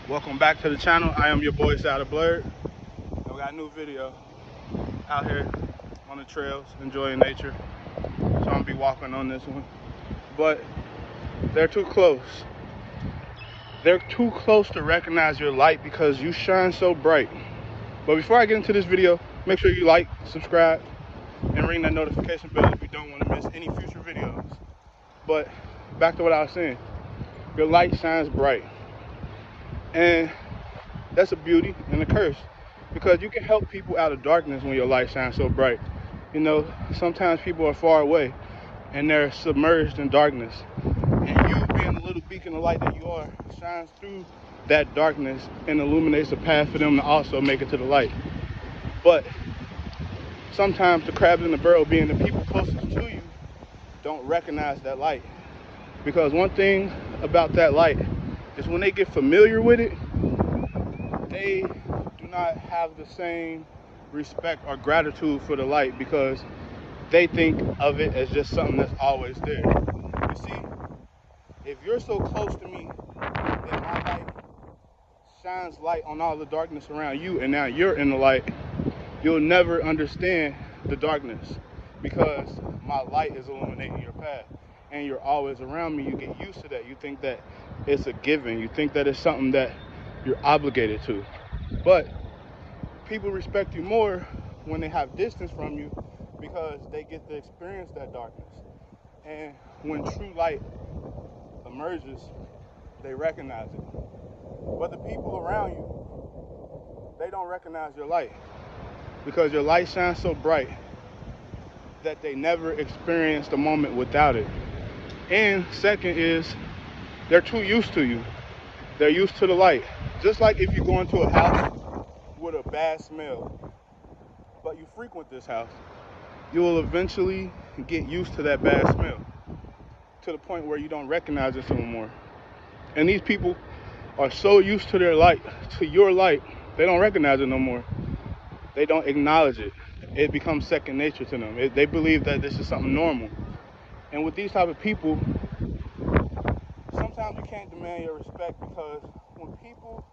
Welcome back to the channel. I am your boy Saldablerd. We got a new video out here on the trails, enjoying nature. So I'm gonna be walking on this one. But they're too close. They're too close to recognize your light because you shine so bright. But before I get into this video, make sure you like, subscribe, and ring that notification bell if you don't want to miss any future videos. But back to what I was saying. Your light shines bright. And that's a beauty and a curse, because you can help people out of darkness when your light shines so bright. You know, sometimes people are far away and they're submerged in darkness, and you, being the little beacon of light that you are, shines through that darkness and illuminates a path for them to also make it to the light. But sometimes the crabs in the barrel, being the people closest to you, don't recognize that light. Because one thing about that light is when they get familiar with it, they do not have the same respect or gratitude for the light, because they think of it as just something that's always there. You see, if you're so close to me that my light shines light on all the darkness around you, and now you're in the light, you'll never understand the darkness, because my light is illuminating your path and you're always around me. You get used to that. You think that it's a given. You think that it's something that you're obligated to. But people respect you more when they have distance from you, because they get to experience that darkness. And when true light emerges, they recognize it. But the people around you, they don't recognize your light, because your light shines so bright that they never experienced a moment without it. And second is, they're too used to you. They're used to the light. Just like if you go into a house with a bad smell, but you frequent this house, you will eventually get used to that bad smell, to the point where you don't recognize it anymore. And these people are so used to their light, to your light, they don't recognize it no more. They don't acknowledge it. It becomes second nature to them. They believe that this is something normal. And with these type of people, sometimes you can't demand your respect, because when people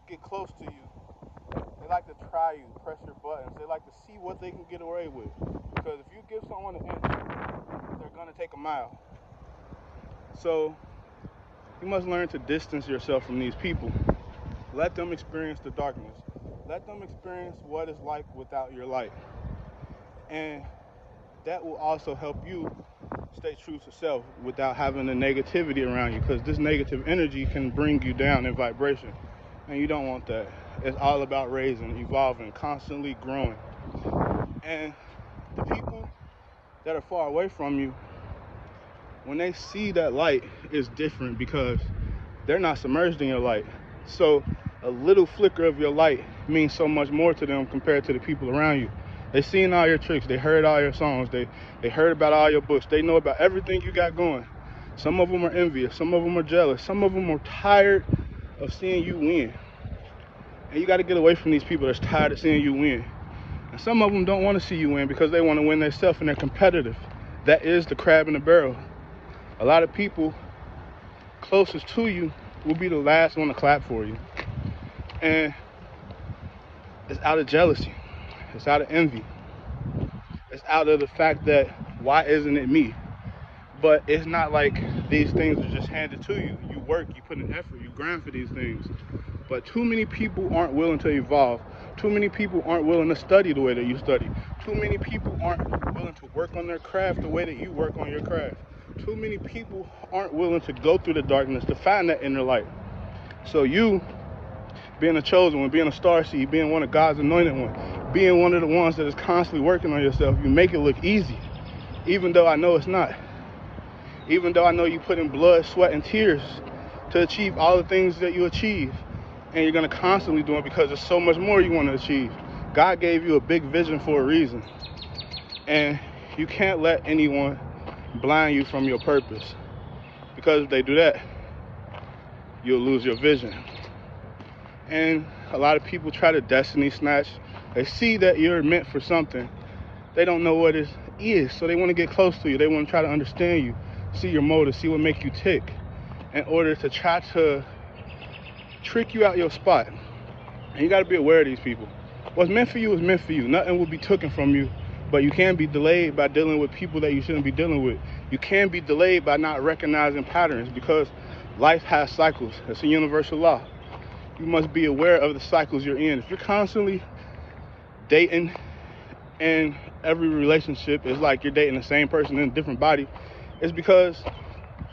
get close to you, they like to try you, press your buttons. They like to see what they can get away with. Because if you give someone an inch, they're going to take a mile. So you must learn to distance yourself from these people. Let them experience the darkness. Let them experience what it's like without your light. And that will also help you stay true to self without having the negativity around you, because this negative energy can bring you down in vibration, and you don't want that. It's all about raising, evolving, constantly growing. And the people that are far away from you, when they see that light, is different, because they're not submerged in your light. So a little flicker of your light means so much more to them compared to the people around you. They seen all your tricks. They heard all your songs. They heard about all your books. They know about everything you got going. Some of them are envious. Some of them are jealous. Some of them are tired of seeing you win. And you got to get away from these people that's tired of seeing you win. And some of them don't want to see you win, because they want to win themselves, and they're competitive. That is the crab in the barrel. A lot of people closest to you will be the last one to clap for you. And it's out of jealousy. It's out of envy. It's out of the fact that, why isn't it me? But it's not like these things are just handed to you. You work, you put in effort, you grind for these things. But too many people aren't willing to evolve. Too many people aren't willing to study the way that you study. Too many people aren't willing to work on their craft the way that you work on your craft. Too many people aren't willing to go through the darkness to find that inner light. So you, being a chosen one, being a starseed, being one of God's anointed one, being one of the ones that is constantly working on yourself, you make it look easy, even though I know it's not. Even though I know you put in blood, sweat, and tears to achieve all the things that you achieve, and you're going to constantly do it because there's so much more you want to achieve. God gave you a big vision for a reason, and you can't let anyone blind you from your purpose, because if they do that, you'll lose your vision. And a lot of people try to destiny snatch. They see that you're meant for something. They don't know what it is, so they want to get close to you. They want to try to understand you, see your motives, see what makes you tick, in order to try to trick you out your spot. And you got to be aware of these people. What's meant for you is meant for you. Nothing will be taken from you, but you can be delayed by dealing with people that you shouldn't be dealing with. You can be delayed by not recognizing patterns, because life has cycles. It's a universal law. You must be aware of the cycles you're in. If you're constantly dating and every relationship is like you're dating the same person in a different body, it's because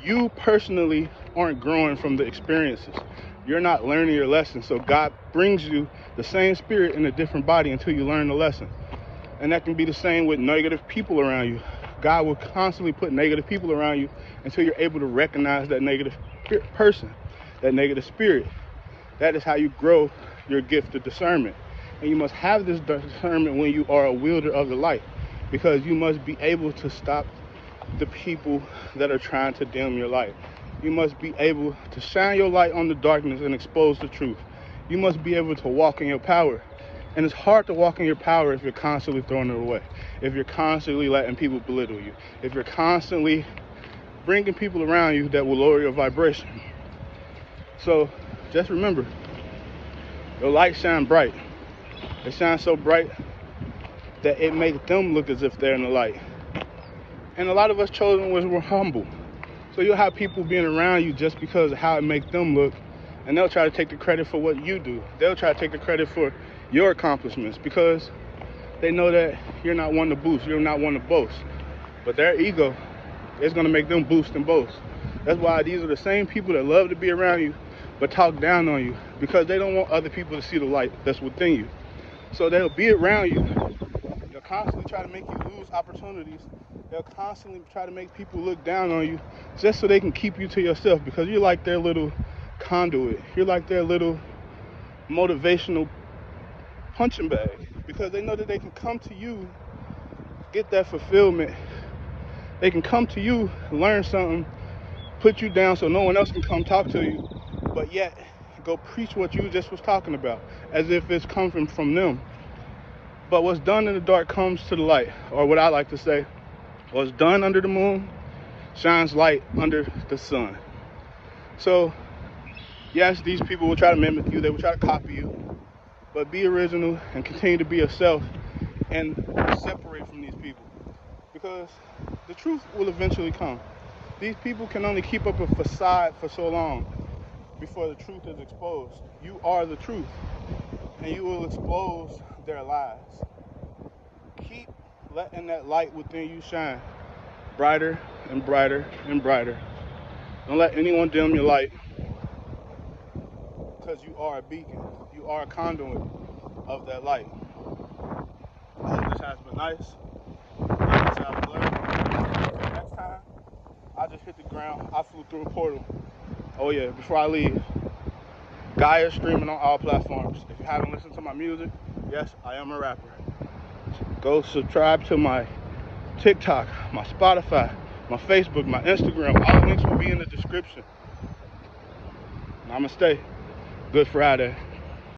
you personally aren't growing from the experiences. You're not learning your lesson. So God brings you the same spirit in a different body until you learn the lesson. And that can be the same with negative people around you. God will constantly put negative people around you until you're able to recognize that negative person, that negative spirit. That is how you grow your gift of discernment. And you must have this discernment when you are a wielder of the light, because you must be able to stop the people that are trying to dim your light. You must be able to shine your light on the darkness and expose the truth. You must be able to walk in your power. And it's hard to walk in your power if you're constantly throwing it away, if you're constantly letting people belittle you, if you're constantly bringing people around you that will lower your vibration. So just remember, your light shine bright. It shines so bright that it makes them look as if they're in the light. And a lot of us chosen ones were humble. So you'll have people being around you just because of how it makes them look, and they'll try to take the credit for what you do. They'll try to take the credit for your accomplishments because they know that you're not one to boost, you're not one to boast. But their ego is going to make them boost and boast. That's why these are the same people that love to be around you but talk down on you, because they don't want other people to see the light that's within you. So they'll be around you. They'll constantly try to make you lose opportunities. They'll constantly try to make people look down on you just so they can keep you to yourself, because you're like their little conduit. You're like their little motivational punching bag, because they know that they can come to you, get that fulfillment. They can come to you, learn something, put you down so no one else can come talk to you, but yet go preach what you just was talking about as if it's coming from them. But what's done in the dark comes to the light, or what I like to say, what's done under the moon shines light under the sun. So yes, these people will try to mimic you, they will try to copy you, but be original and continue to be yourself and separate from these people, because the truth will eventually come. These people can only keep up a facade for so long before the truth is exposed. You are the truth, and you will expose their lies. Keep letting that light within you shine brighter and brighter and brighter. Don't let anyone dim your light, because you are a beacon. You are a conduit of that light. I hope this has been nice. I'm Saldablerd. Until next time, I just hit the ground. I flew through a portal. Oh yeah, before I leave, Gaia is streaming on all platforms. If you haven't listened to my music, yes, I am a rapper. Go subscribe to my TikTok, my Spotify, my Facebook, my Instagram. All the links will be in the description. Namaste. Good Friday.